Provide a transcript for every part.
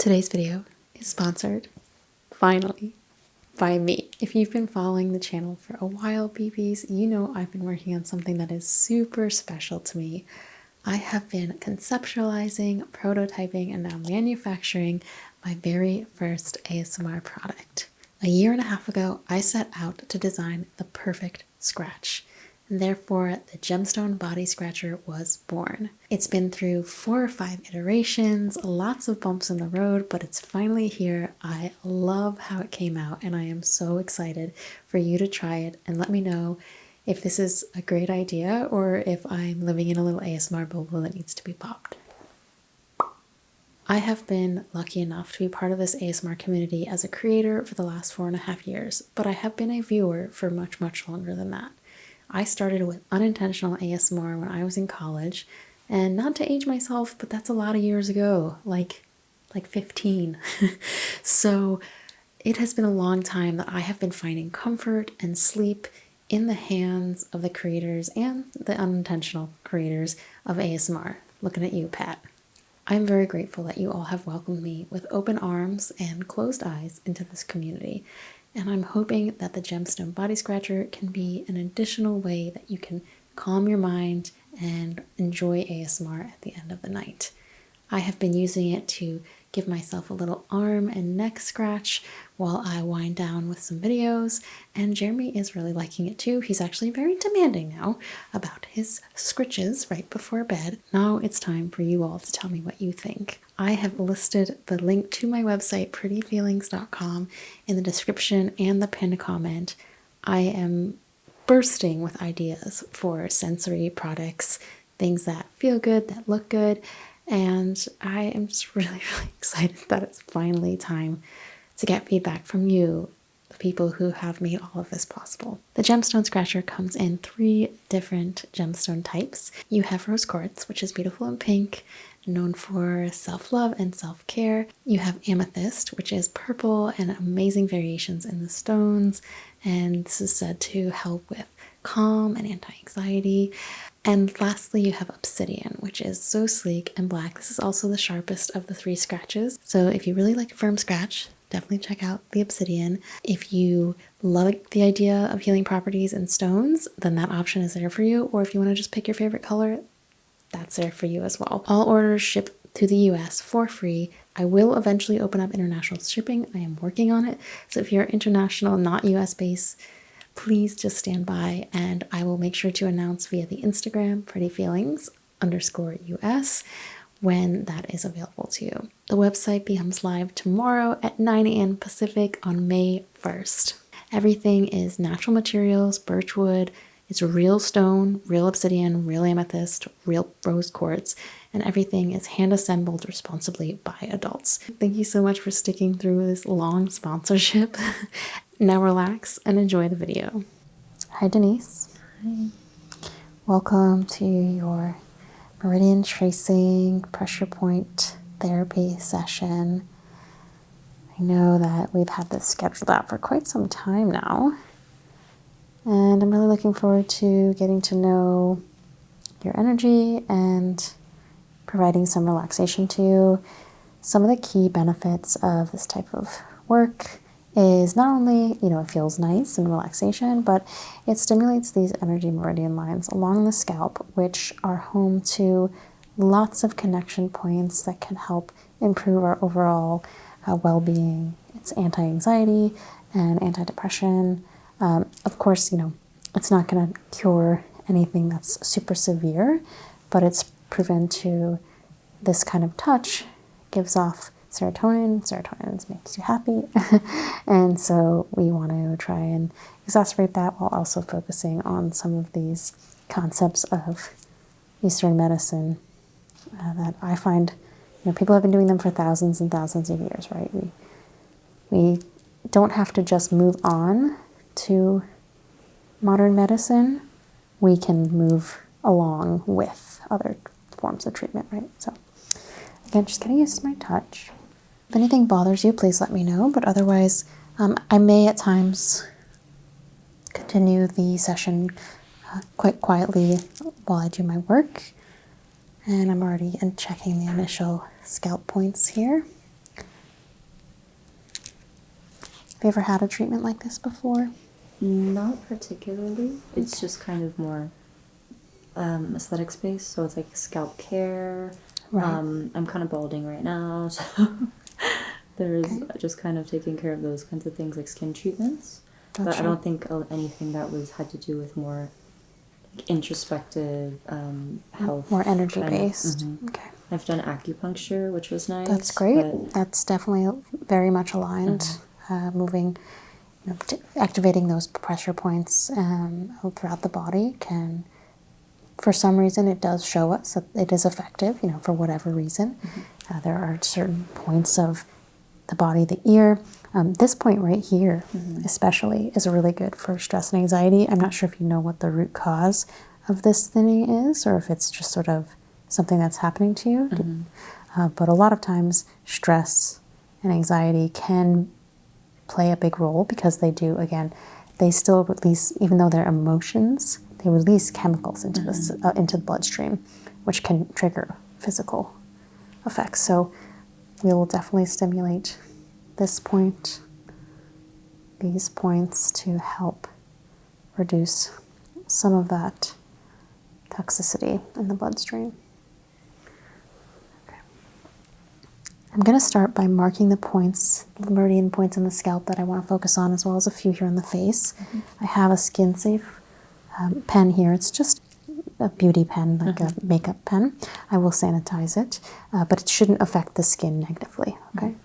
Today's video is sponsored, finally, by me. If you've been following the channel for a while, BBs, you know I've been working on something that is super special to me. I have been conceptualizing, prototyping, and now manufacturing my very first ASMR product. A year and a half ago, I set out to design the perfect scratch. And therefore, the Gemstone Body Scratcher was born. It's been through 4 or 5 iterations, lots of bumps in the road, but it's finally here. I love how it came out, and I am so excited for you to try it and let me know if this is a great idea or if I'm living in a little ASMR bubble that needs to be popped. I have been lucky enough to be part of this ASMR community as a creator for the last 4.5 years, but I have been a viewer for much, much longer than that. I started with unintentional ASMR when I was in college, and not to age myself, but that's a lot of years ago, like 15. So it has been a long time that I have been finding comfort and sleep in the hands of the creators and the unintentional creators of ASMR. Looking at you, Pat. I'm very grateful that you all have welcomed me with open arms and closed eyes into this community. And I'm hoping that the Gemstone Body Scratcher can be an additional way that you can calm your mind and enjoy ASMR at the end of the night. I have been using it to give myself a little arm and neck scratch while I wind down with some videos, and Jeremy is really liking it too. He's actually very demanding now about his scritches right before bed. Now it's time for you all to tell me what you think. I have listed the link to my website, prettyfeelings.com, in the description and the pinned comment. I am bursting with ideas for sensory products, things that feel good, that look good, and I am just really, really excited that it's finally time to get feedback from you, the people who have made all of this possible. The Gemstone Scratcher comes in 3 different gemstone types. You have rose quartz, which is beautiful and pink, known for self-love and self-care. You have amethyst, which is purple and amazing variations in the stones, and this is said to help with calm and anti-anxiety. And lastly, you have obsidian, which is so sleek and black. This is also the sharpest of the 3 scratches. So if you really like a firm scratch, definitely check out the obsidian. If you love the idea of healing properties in stones, then that option is there for you. Or if you want to just pick your favorite color, that's there for you as well. All orders ship to the US for free. I will eventually open up international shipping. I am working on it. So if you're international, not US based, please just stand by, and I will make sure to announce via the Instagram prettyfeelings_US when that is available to you. The website becomes live tomorrow at 9 a.m. Pacific on May 1st. Everything is natural materials, birchwood, it's real stone, real obsidian, real amethyst, real rose quartz, and everything is hand assembled responsibly by adults. Thank you so much for sticking through this long sponsorship. Now relax and enjoy the video. Hi, Denise. Hi. Welcome to your Meridian tracing pressure point therapy session. I know that we've had this scheduled out for quite some time now, and I'm really looking forward to getting to know your energy and providing some relaxation to you. Some of the key benefits of this type of work is not only, it feels nice and relaxation, but it stimulates these energy meridian lines along the scalp, which are home to lots of connection points that can help improve our overall well-being. It's anti-anxiety and anti-depression. Of course, it's not going to cure anything that's super severe, but it's proven to, this kind of touch gives off serotonin. Serotonin makes you happy. And so we want to try and exacerbate that while also focusing on some of these concepts of Eastern medicine that I find, people have been doing them for thousands and thousands of years, right? We don't have to just move on to modern medicine. We can move along with other forms of treatment, right? So again, just getting used to my touch. If anything bothers you, please let me know, but otherwise, I may at times continue the session quite quietly while I do my work. And I'm already checking the initial scalp points here. Have you ever had a treatment like this before? Not particularly. It's just kind of more aesthetics based, so it's like scalp care. Right. I'm kind of balding right now, so there's just kind of taking care of those kinds of things like skin treatments. But Gotcha. I don't think anything that had to do with more like introspective health. More energy kind of. based. Okay. I've done acupuncture, which was nice. That's great. But That's definitely very much aligned. Moving, activating those pressure points throughout the body can, for some reason, it does show us that it is effective, for whatever reason. There are certain points of the body, the ear. This point right here, especially, is really good for stress and anxiety. I'm not sure if you know what the root cause of this thinning is, or if it's just sort of something that's happening to you. But a lot of times, stress and anxiety can play a big role because they do, again, they still release, even though they're emotions, they release chemicals into the bloodstream, which can trigger physical effects. So we will definitely stimulate this point, these points, to help reduce some of that toxicity in the bloodstream. Okay. I'm going to start by marking the points, the meridian points in the scalp that I want to focus on, as well as a few here on the face. I have a skin safe pen here. It's just a beauty pen, like a makeup pen. I will sanitize it, but it shouldn't affect the skin negatively, okay?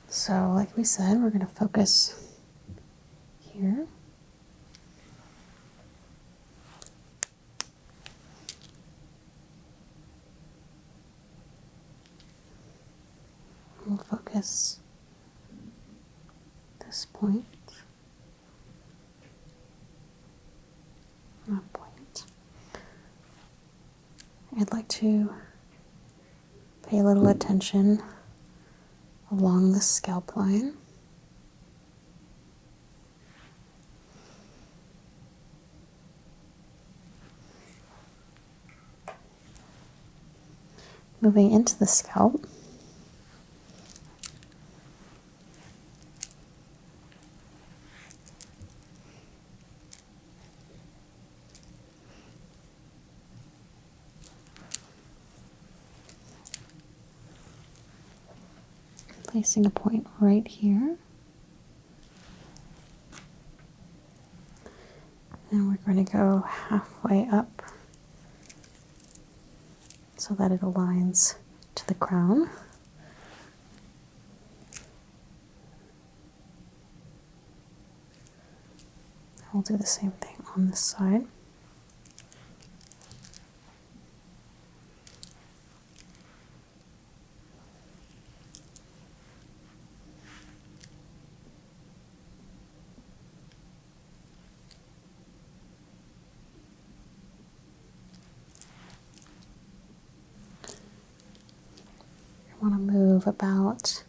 So, like we said, we're going to focus here. We'll focus this point, that point. I'd like to pay a little attention along the scalp line. Moving into the scalp. Placing a point right here. And we're going to go halfway up so that it aligns to the crown. We'll do the same thing on this side. I want to move about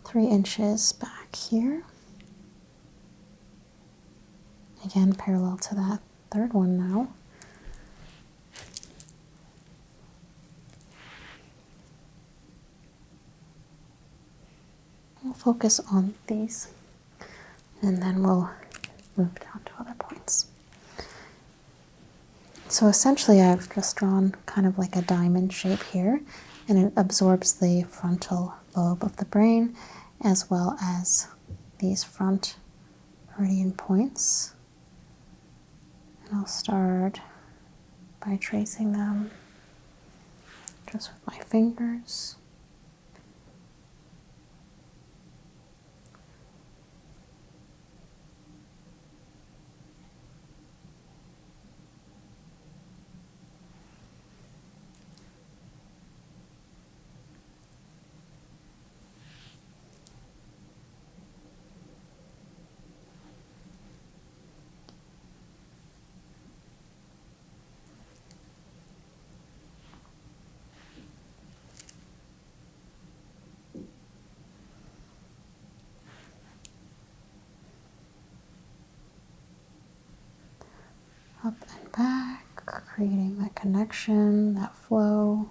3 inches back here. Again, parallel to that third one now. We'll focus on these, and then we'll move down to other points. So essentially I've just drawn kind of like a diamond shape here, and it absorbs the frontal lobe of the brain as well as these front meridian points. And I'll start by tracing them just with my fingers. Up and back, creating that connection, that flow.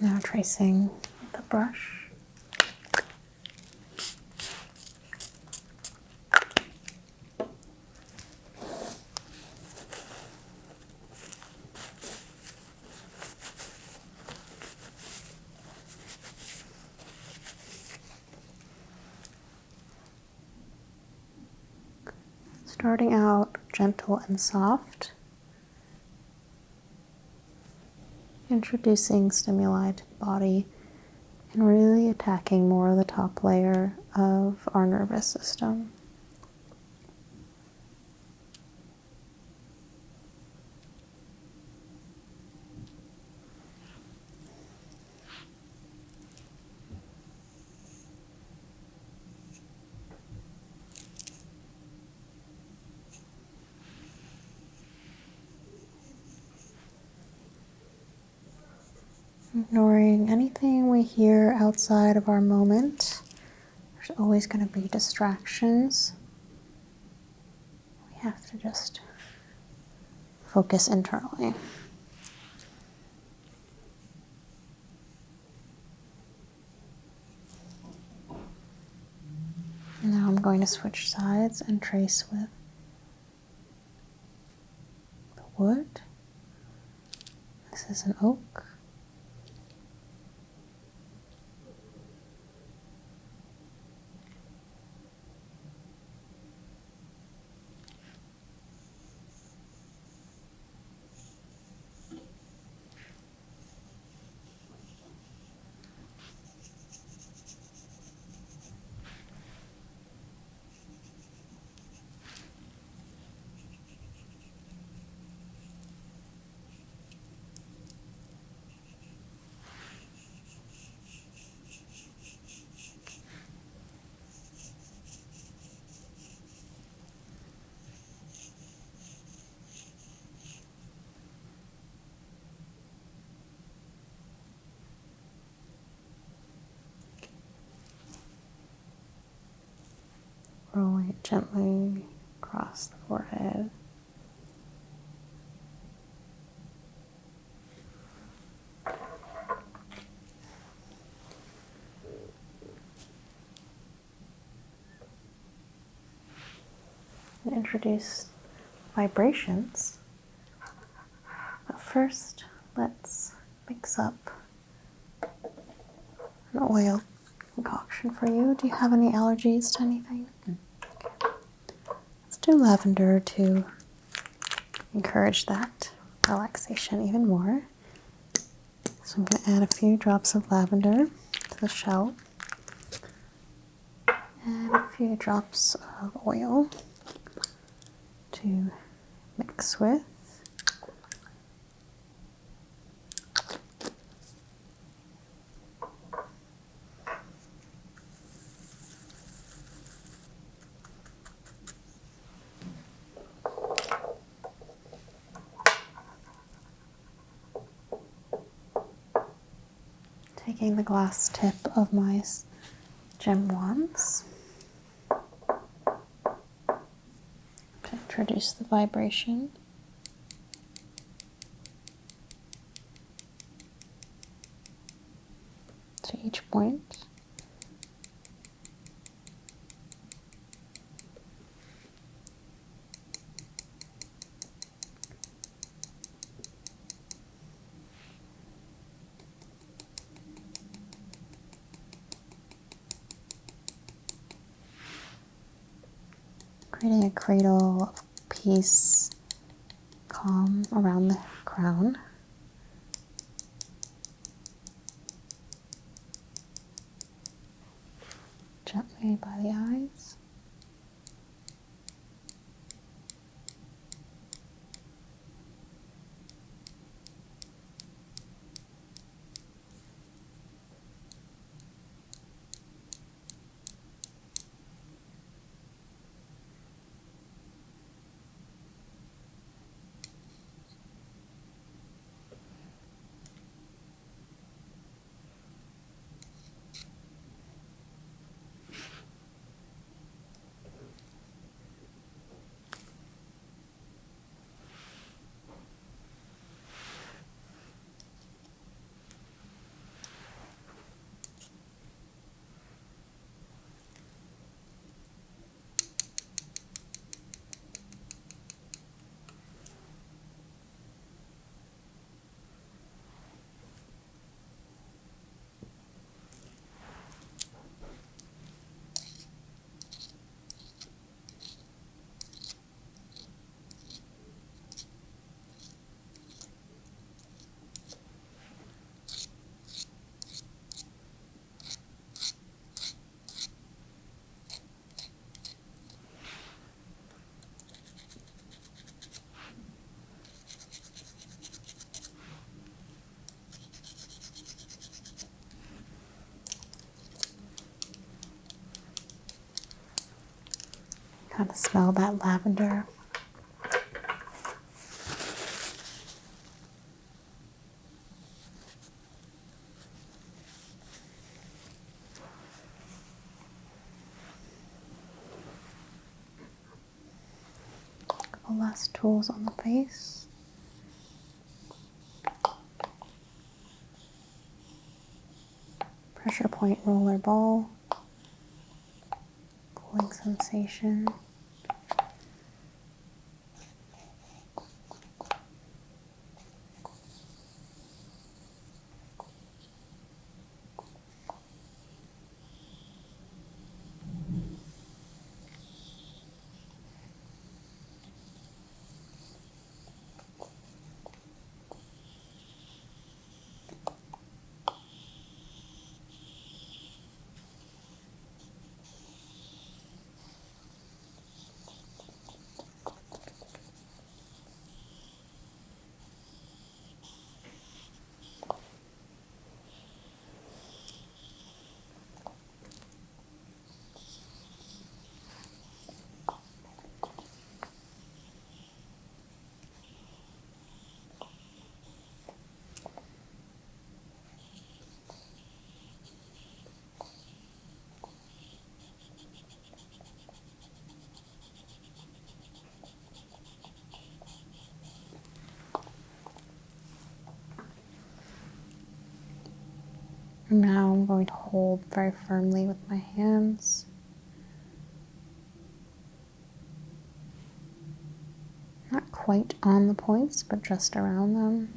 Now tracing the brush. Starting out gentle and soft. Introducing stimuli to the body and really attacking more of the top layer of our nervous system. Ignoring anything we hear outside of our moment. There's always going to be distractions. We have to just focus internally. Now I'm going to switch sides and trace with the wood. This is an oak. Rolling it gently across the forehead. And introduce vibrations. But first, let's mix up an oil concoction for you. Do you have any allergies to anything? Okay. Let's do lavender to encourage that relaxation even more. So I'm going to add a few drops of lavender to the shell and a few drops of oil to mix with. Taking the glass tip of my gem wands to introduce the vibration. To each point. Creating a cradle of peace, calm around the crown. Gently by the eyes. Kind of smell that lavender. A couple less tools on the face. Pressure point roller ball. Cooling sensation. Now I'm going to hold very firmly with my hands. Not quite on the points, but just around them.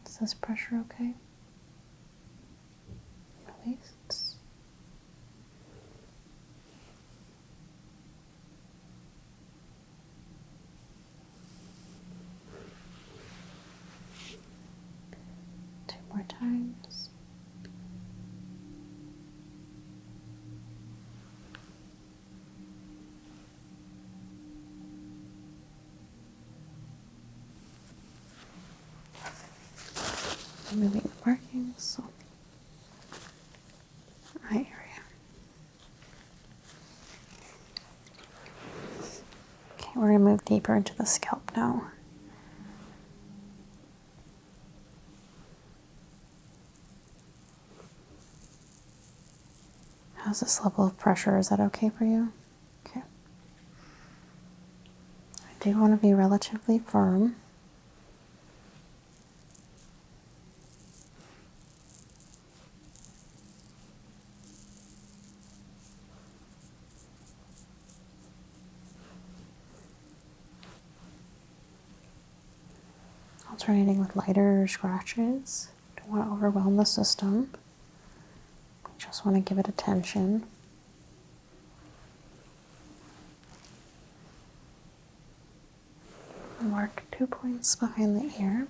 Is this pressure okay? Release. Two more times. Removing the markings on the eye area. Okay, we're going to move deeper into the scalp now. How's this level of pressure? Is that okay for you? Okay. I do want to be relatively firm. Alternating with lighter scratches. Don't want to overwhelm the system. Just want to give it attention. Mark 2 points behind the ear.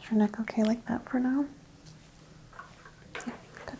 Is your neck okay like that for now? Yeah, good.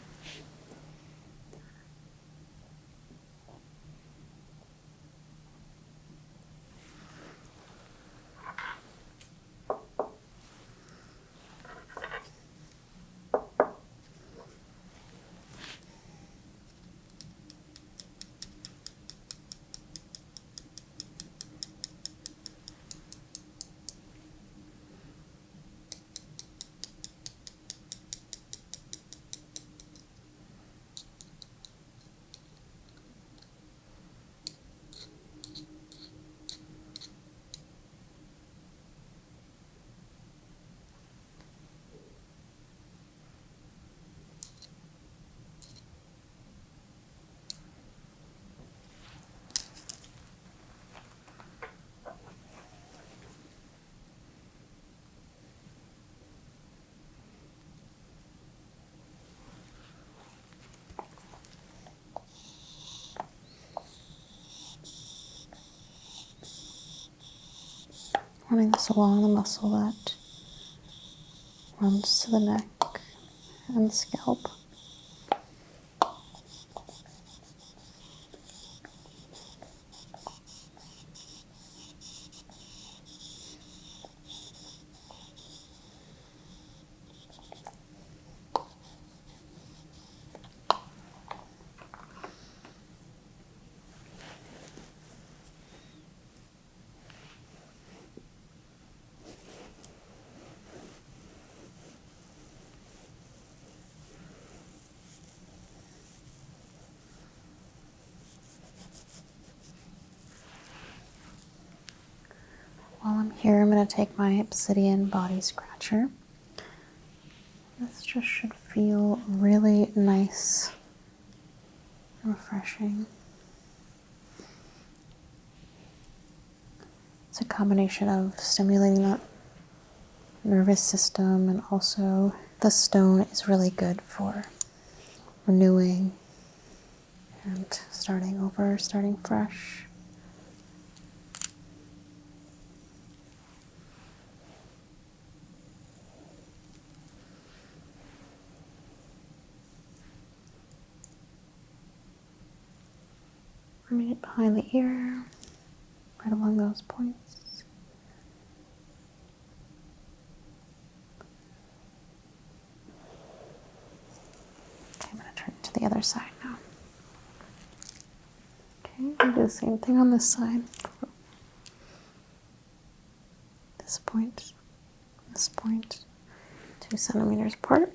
Running this along the muscle that runs to the neck and the scalp. While I'm here, I'm going to take my Obsidian Body Scratcher. This just should feel really nice and refreshing. It's a combination of stimulating the nervous system, and also the stone is really good for renewing and starting over, starting fresh. Running it behind the ear, right along those points. Okay, I'm going to turn it to the other side now. Okay, we'll do the same thing on this side. This point, 2 centimeters apart.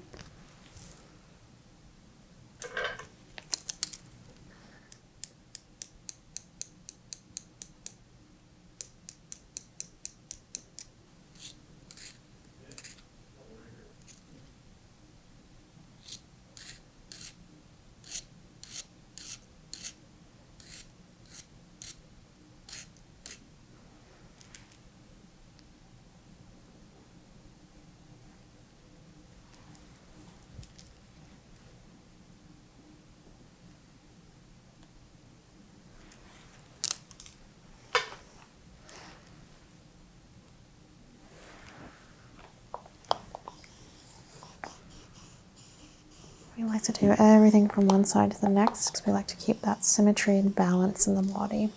We like to do everything from one side to the next because we like to keep that symmetry and balance in the body.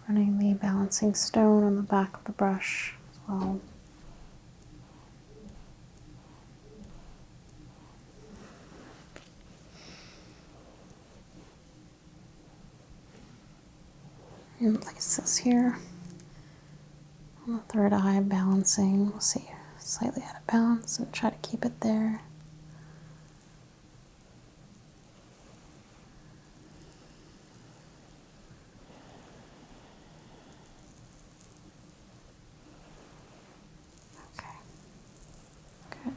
Running the balancing stone on the back of the brush as well. And place this here on the third eye, balancing. We'll see, slightly out of balance, and try to keep it there. Okay, good.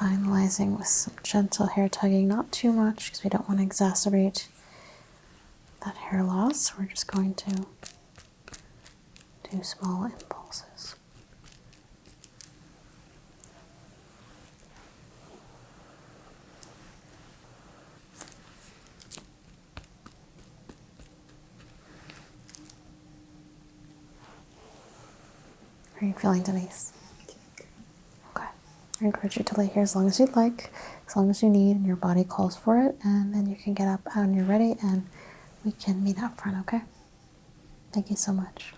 finalizing with some gentle hair tugging, not too much because we don't want to exacerbate that hair loss. We're just going to do small impulses. How are you feeling, Denise? Okay. I encourage you to lay here as long as you'd like, as long as you need and your body calls for it, and then you can get up when you're ready and we can meet up front, okay? Thank you so much.